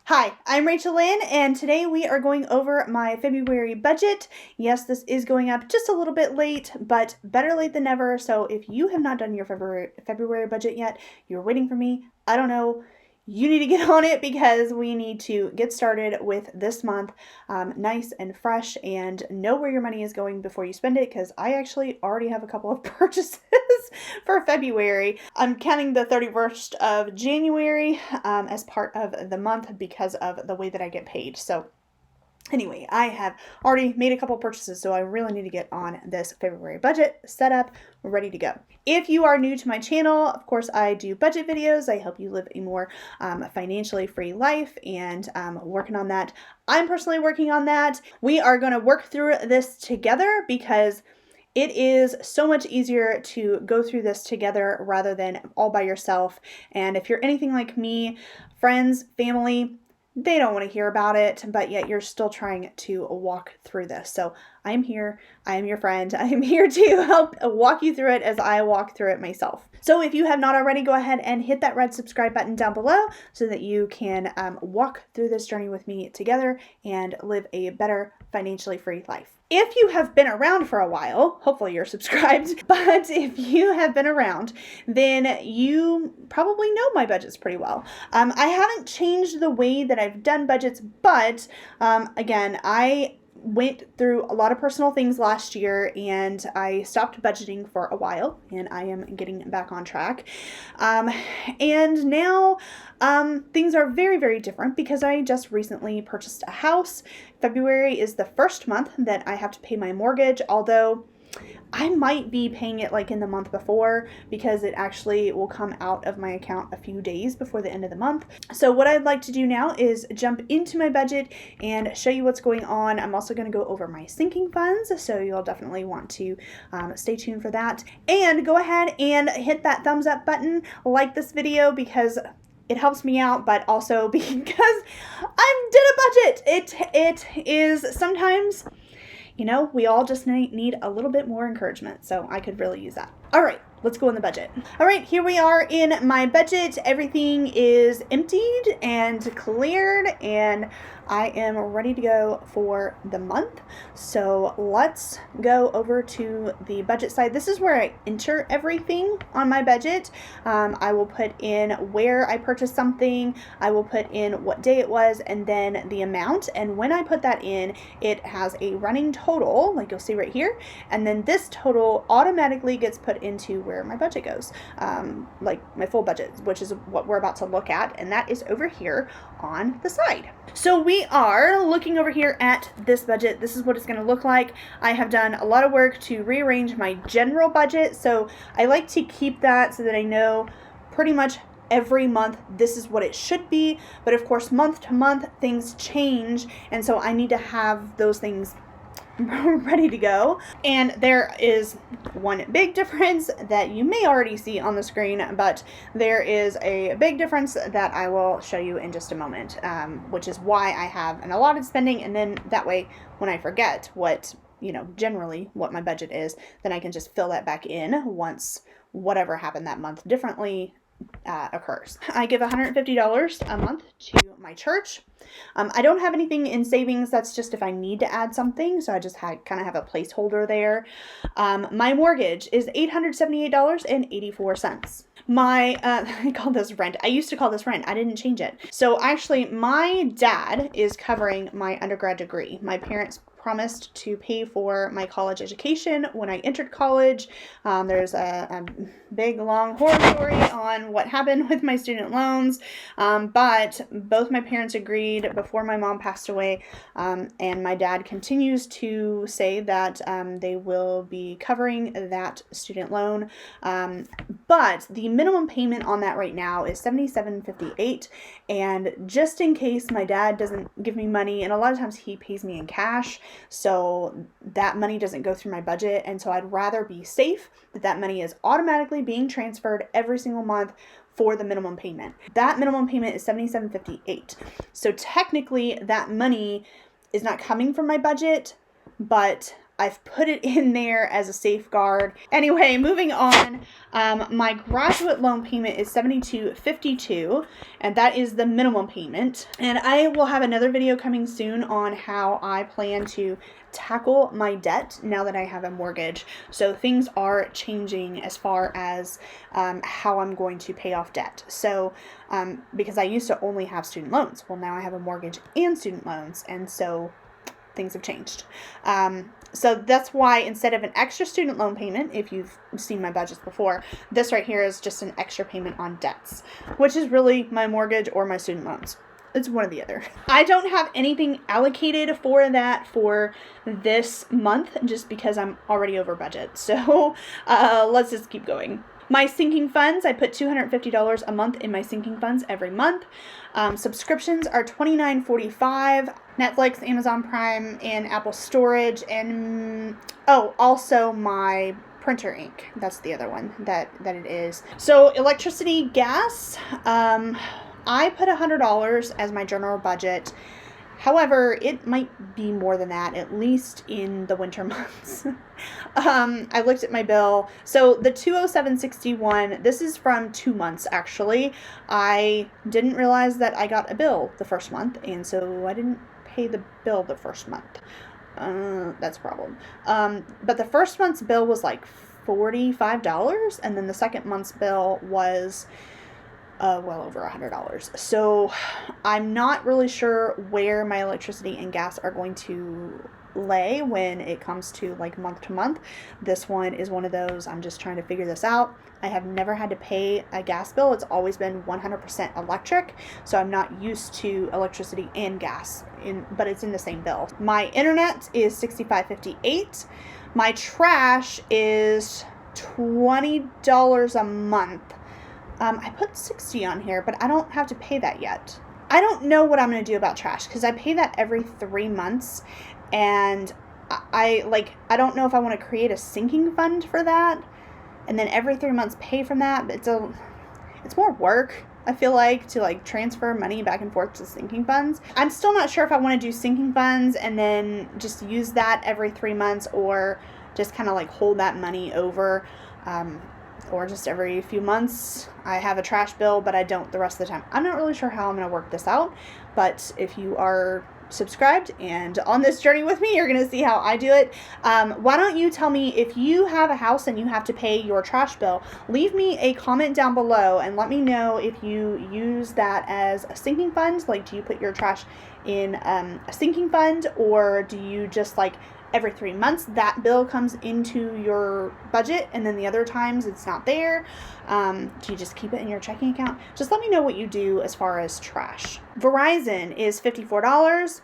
Hi, I'm Rachel Lynn, and today we are going over my February budget. Yes, this is going up just a little bit late, but better late than never. So if you have not done your February budget yet, you're waiting for me, I don't know, you need to get on it because we need to get started with this month nice and fresh and know where your money is going before you spend it, because I actually already have a couple of purchases for February. I'm counting the 31st of January as part of the month because of the way that I get paid. So anyway, I have already made a couple purchases, so I really need to get on this February budget set up, ready to go. If you are new to my channel, of course, I do budget videos. I help you live a more financially free life, and working on that. I'm personally working on that. We are going to work through this together because it is so much easier to go through this together rather than all by yourself. And if you're anything like me, friends, family, they don't want to hear about it, but yet you're still trying to walk through this. So I'm here. I am your friend. I am here to help walk you through it as I walk through it myself. So if you have not already, go ahead and hit that red subscribe button down below so that you can walk through this journey with me together and live a better financially free life. If you have been around for a while, hopefully you're subscribed, but if you have been around, then you probably know my budgets pretty well. I haven't changed the way that I've done budgets, but again, I went through a lot of personal things last year and I stopped budgeting for a while, and I am getting back on track. And now things are very, very different because I just recently purchased a house. February is the first month that I have to pay my mortgage, although I might be paying it like in the month before because it actually will come out of my account a few days before the end of the month. So what I'd like to do now is jump into my budget and show you what's going on. I'm also going to go over my sinking funds, so you'll definitely want to stay tuned for that. And go ahead and hit that thumbs up button, like this video, because it helps me out, but also because I did a budget. It is sometimes, you know, we all just need a little bit more encouragement, so I could really use that. All right, let's go in the budget. All right, here we are in my budget. Everything is emptied and cleared, and I am ready to go for the month. So let's go over to the budget side. This is where I enter everything on my budget. I will put in where I purchased something. I will put in what day it was and then the amount. And when I put that in, it has a running total, like you'll see right here. And then this total automatically gets put into where my budget goes, like my full budget, which is what we're about to look at. And that is over here on the side. So we are looking over here at this budget. This is what it's going to look like. I have done a lot of work to rearrange my general budget, so I like to keep that so that I know pretty much every month this is what it should be. But of course, month to month things change, and so I need to have those things ready to go. And there is one big difference that you may already see on the screen, but there is a big difference that I will show you in just a moment, which is why I have an allotted spending, and then that way when I forget what, you know, generally what my budget is, then I can just fill that back in once whatever happened that month differently occurs. I give $150 a month to my church. I don't have anything in savings. That's just if I need to add something. So I just kind of have a placeholder there. My mortgage is $878.84. My, I call this rent. I used to call this rent. I didn't change it. So actually my dad is covering my undergrad degree. My parents promised to pay for my college education when I entered college. There's a big long horror story on what happened with my student loans, but both my parents agreed before my mom passed away, and my dad continues to say that they will be covering that student loan, but the minimum payment on that right now is $77.58, and just in case my dad doesn't give me money, and a lot of times he pays me in cash, so that money doesn't go through my budget, and so I'd rather be safe that money is automatically being transferred every single month for the minimum payment. That minimum payment is $77.58. So technically that money is not coming from my budget, but I've put it in there as a safeguard. Anyway, moving on. My graduate loan payment is $72.52, and that is the minimum payment. And I will have another video coming soon on how I plan to tackle my debt now that I have a mortgage. So things are changing as far as how I'm going to pay off debt. So because I used to only have student loans, well, now I have a mortgage and student loans, and so things have changed. So that's why instead of an extra student loan payment, if you've seen my budgets before, this right here is just an extra payment on debts, which is really my mortgage or my student loans. It's one or the other. I don't have anything allocated for that for this month just because I'm already over budget. So let's just keep going. My sinking funds, I put $250 a month in my sinking funds every month. Subscriptions are $29.45. Netflix, Amazon Prime, and Apple Storage, and also my printer ink. That's the other one that it is. So electricity, gas, I put $100 as my general budget. However, it might be more than that, at least in the winter months. I looked at my bill. So the $207.61, this is from 2 months, actually. I didn't realize that I got a bill the first month, and so I didn't pay the bill the first month. That's a problem. But the first month's bill was like $45, and then the second month's bill was well over $100. So I'm not really sure where my electricity and gas are going to lay when it comes to like month to month. This one is one of those, I'm just trying to figure this out. I have never had to pay a gas bill. It's always been 100% electric, so I'm not used to electricity and gas, but it's in the same bill. My internet is $65.58. My trash is $20 a month. I put $60 on here, but I don't have to pay that yet. I don't know what I'm going to do about trash because I pay that every 3 months, and I don't know if I want to create a sinking fund for that and then every 3 months pay from that. But it's more work, I feel like, to like transfer money back and forth to sinking funds. I'm still not sure if I want to do sinking funds and then just use that every 3 months, or just kind of like hold that money over. Or just every few months I have a trash bill, but I don't the rest of the time. I'm not really sure how I'm going to work this out, but if you are subscribed and on this journey with me, you're going to see how I do it. Why don't you tell me if you have a house and you have to pay your trash bill? Leave me a comment down below and let me know if you use that as a sinking fund. Like, do you put your trash in a sinking fund, or do you just like every 3 months that bill comes into your budget and then the other times it's not there? Do you just keep it in your checking account? Just let me know what you do as far as trash. Verizon is $54.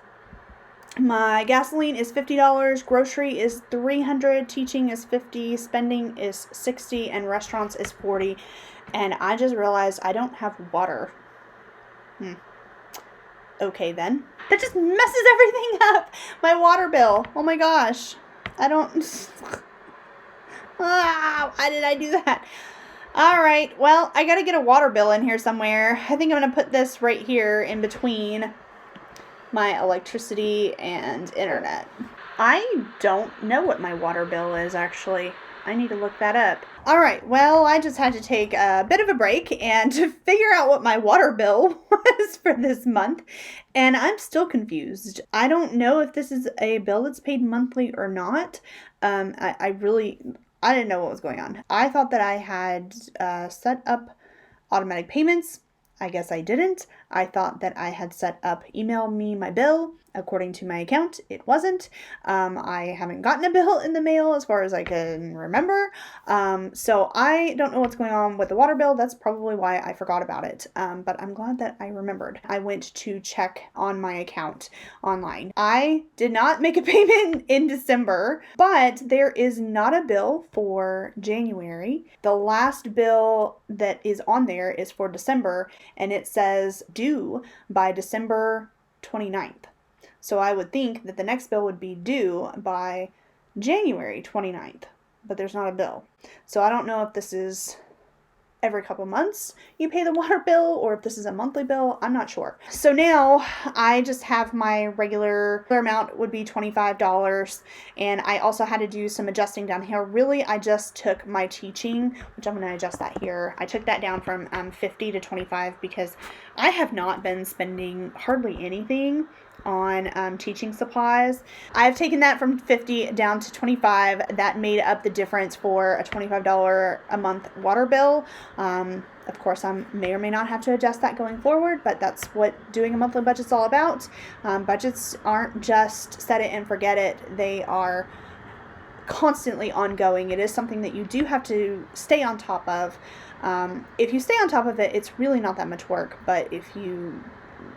My gasoline is $50. Grocery is $300. Teaching is $50. Spending is $60. And restaurants is $40. And I just realized I don't have water. Okay then. That just messes everything up. My water bill. Oh my gosh. I don't... why did I do that? Alright, well, I gotta get a water bill in here somewhere. I think I'm gonna put this right here in between my electricity and internet. I don't know what my water bill is, actually. I need to look that up. Alright, well, I just had to take a bit of a break and to figure out what my water bill was for this month, and I'm still confused. I don't know if this is a bill that's paid monthly or not. I didn't know what was going on. I thought that I had set up automatic payments. I guess I didn't. I thought that I had set up email me my bill. According to my account, it wasn't. I haven't gotten a bill in the mail as far as I can remember. So I don't know what's going on with the water bill. That's probably why I forgot about it. But I'm glad that I remembered. I went to check on my account online. I did not make a payment in December, but there is not a bill for January. The last bill that is on there is for December, and it says due by December 29th. So I would think that the next bill would be due by January 29th, but there's not a bill. So I don't know if this is every couple months you pay the water bill, or if this is a monthly bill, I'm not sure. So now I just have my regular amount would be $25, and I also had to do some adjusting down here. Really, I just took my teaching, which I'm going to adjust that here. I took that down from 50 to 25 because I have not been spending hardly anything on teaching supplies. I've taken that from 50 down to 25. That made up the difference for a $25 a month water bill. Of course, I may or may not have to adjust that going forward, but that's what doing a monthly budget's all about. Budgets aren't just set it and forget it. They are constantly ongoing. It is something that you do have to stay on top of. If you stay on top of it, it's really not that much work, but if you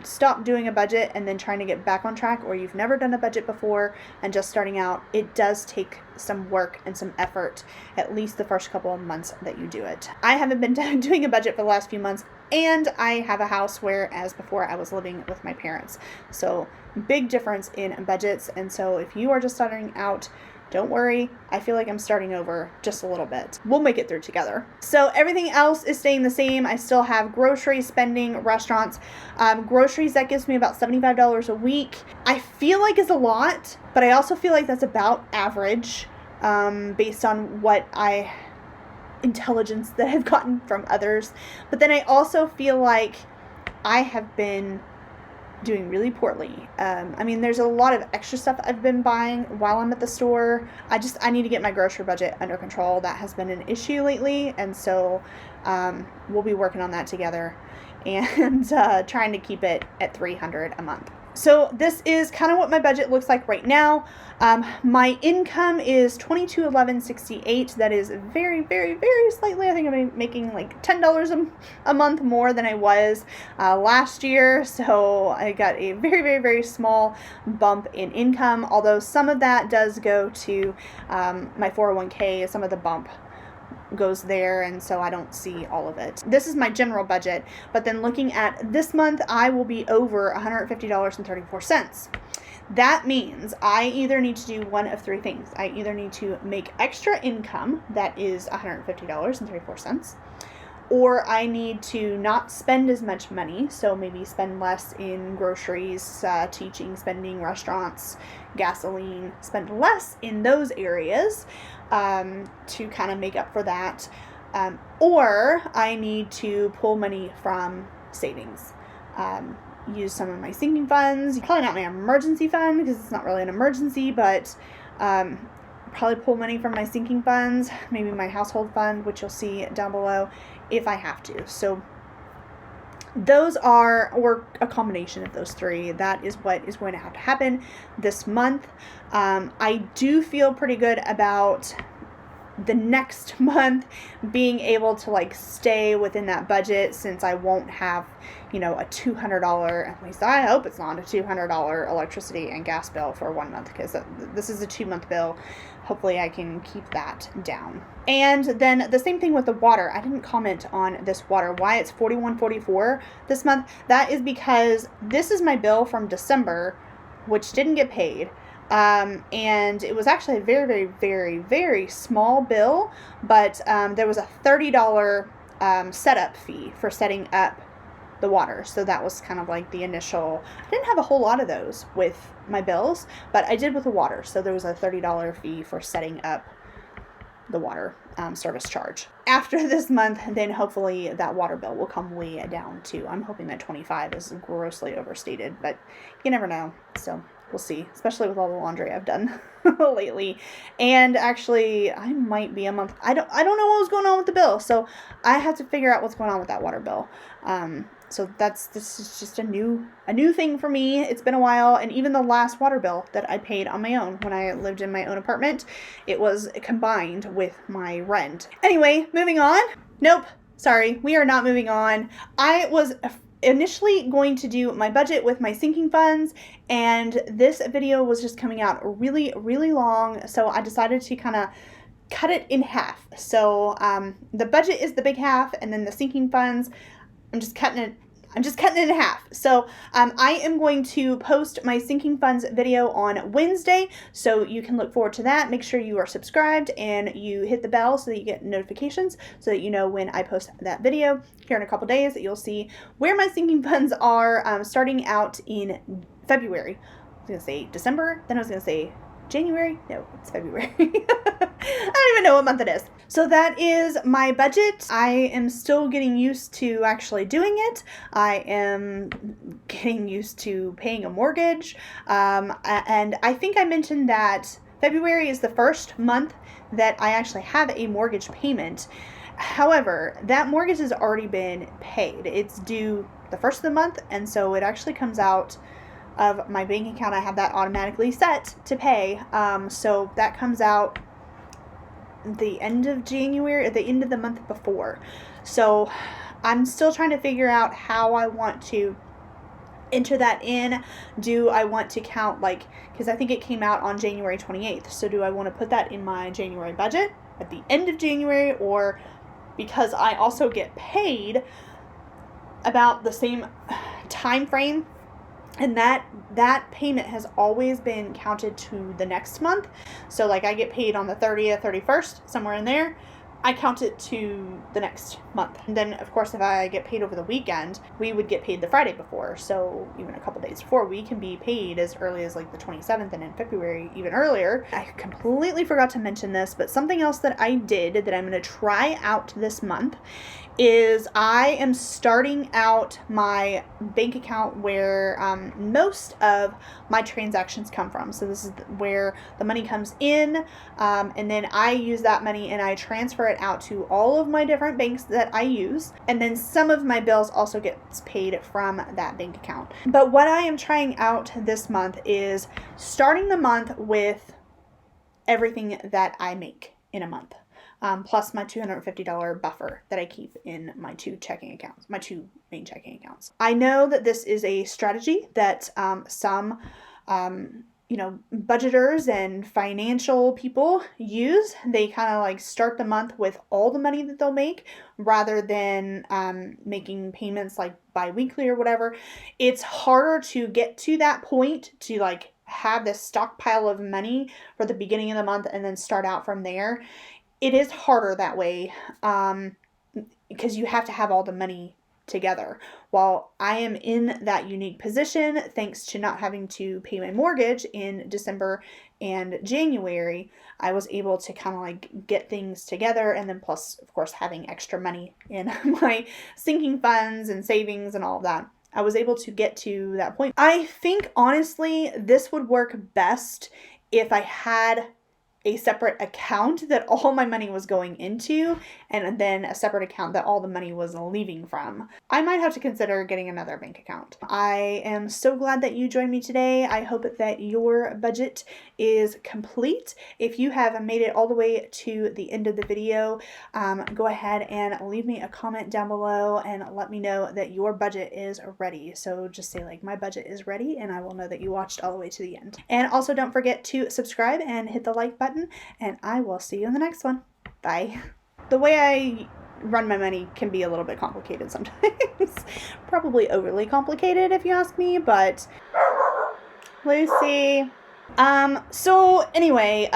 stop doing a budget and then trying to get back on track, or you've never done a budget before and just starting out, it does take some work and some effort, at least the first couple of months that you do it. I haven't been doing a budget for the last few months, and I have a house where, as before, I was living with my parents. So big difference in budgets. And so if you are just starting out, don't worry, I feel like I'm starting over just a little bit. We'll make it through together. So everything else is staying the same. I still have grocery spending, restaurants. Groceries, that gives me about $75 a week. I feel like it's a lot, but I also feel like that's about average based on what intelligence that I've gotten from others. But then I also feel like I have been doing really poorly. There's a lot of extra stuff I've been buying while I'm at the store. I need to get my grocery budget under control. That has been an issue lately, and so we'll be working on that together and trying to keep it at $300 a month. So this is kind of what my budget looks like right now. My income is $22,1168. That is very, very, very slightly. I think I'm making like $10 a month more than I was last year. So I got a very, very, very small bump in income, although some of that does go to my 401k. Some of the bump goes there, and so I don't see all of it. This is my general budget, but then looking at this month, I will be over $150.34. That means I either need to do one of three things. I either need to make extra income, that is $150.34, or I need to not spend as much money, so maybe spend less in groceries, teaching, spending, restaurants, gasoline, spend less in those areas to kind of make up for that, or I need to pull money from savings, use some of my sinking funds, probably not my emergency fund because it's not really an emergency, but probably pull money from my sinking funds, maybe my household fund, which you'll see down below, if I have to. So those are, or a combination of those three, that is what is going to have to happen this month. I do feel pretty good about the next month being able to stay within that budget, since I won't have, a $200, at least I hope it's not a $200 electricity and gas bill for 1 month, because this is a 2-month bill. Hopefully I can keep that down. And then the same thing with the water. I didn't comment on this water, why it's $41.44 this month. That is because this is my bill from December, which didn't get paid. And it was actually a very, very, very, very small bill, but there was a $30 setup fee for setting up the water. So that was kind of like the initial. I didn't have a whole lot of those with my bills, but I did with the water. So there was a $30 fee for setting up the water service charge. After this month, then hopefully that water bill will come way down too. I'm hoping that 25 is grossly overstated, but you never know. So we'll see, especially with all the laundry I've done lately. And actually, I might be a month. I don't know what was going on with the bill, so I have to figure out what's going on with that water bill. So this is just a new thing for me. It's been a while, and even the last water bill that I paid on my own when I lived in my own apartment, it was combined with my rent. Anyway, moving on. Nope, sorry, we are not moving on. I was initially going to do my budget with my sinking funds, and this video was just coming out really, really long, so I decided to kind of cut it in half. So the budget is the big half, and then the sinking funds, I'm just cutting it. I'm just cutting it in half. So I am going to post my sinking funds video on Wednesday, so you can look forward to that. Make sure you are subscribed and you hit the bell so that you get notifications, so that you know when I post that video here in a couple days. That you'll see where my sinking funds are starting out in February. I was gonna say December, then I was gonna say January? No, it's February. I don't even know what month it is. So that is my budget. I am still getting used to actually doing it. I am getting used to paying a mortgage. And I think I mentioned that February is the first month that I actually have a mortgage payment. However, that mortgage has already been paid. It's due the first of the month, and so it actually comes out of my bank account. I have that automatically set to pay. So that comes out the end of January, at the end of the month before. So I'm still trying to figure out how I want to enter that in. Do I want to count, because I think it came out on January 28th. So do I want to put that in my January budget at the end of January, or because I also get paid about the same time frame, and that payment has always been counted to the next month. So I get paid on the 30th, 31st, somewhere in there. I count it to the next month. And then, of course, if I get paid over the weekend, we would get paid the Friday before. So even a couple days before, we can be paid as early as the 27th, and in February, even earlier. I completely forgot to mention this, but something else that I did that I'm going to try out this month is I am starting out my bank account where most of my transactions come from. So this is where the money comes in, and then I use that money and I transfer it out to all of my different banks that I use, and then some of my bills also gets paid from that bank account. But what I am trying out this month is starting the month with everything that I make in a month. Plus my $250 buffer that I keep in my two main checking accounts. I know that this is a strategy that some budgeters and financial people use. They kind of start the month with all the money that they'll make, rather than making payments bi-weekly or whatever. It's harder to get to that point, to have this stockpile of money for the beginning of the month and then start out from there. It is harder that way, because you have to have all the money together. While I am in that unique position, thanks to not having to pay my mortgage in December and January, I was able to kind of get things together, and then plus, of course, having extra money in my sinking funds and savings and all of that, I was able to get to that point. I think, honestly, this would work best if I had a separate account that all my money was going into, and then a separate account that all the money was leaving from. I might have to consider getting another bank account. I am so glad that you joined me today. I hope that your budget is complete. If you have made it all the way to the end of the video, go ahead and leave me a comment down below and let me know that your budget is ready. So just say my budget is ready, and I will know that you watched all the way to the end. And also don't forget to subscribe and hit the like button, and I will see you in the next one. Bye. The way I run my money can be a little bit complicated sometimes. Probably overly complicated if you ask me, but Lucy. So anyway,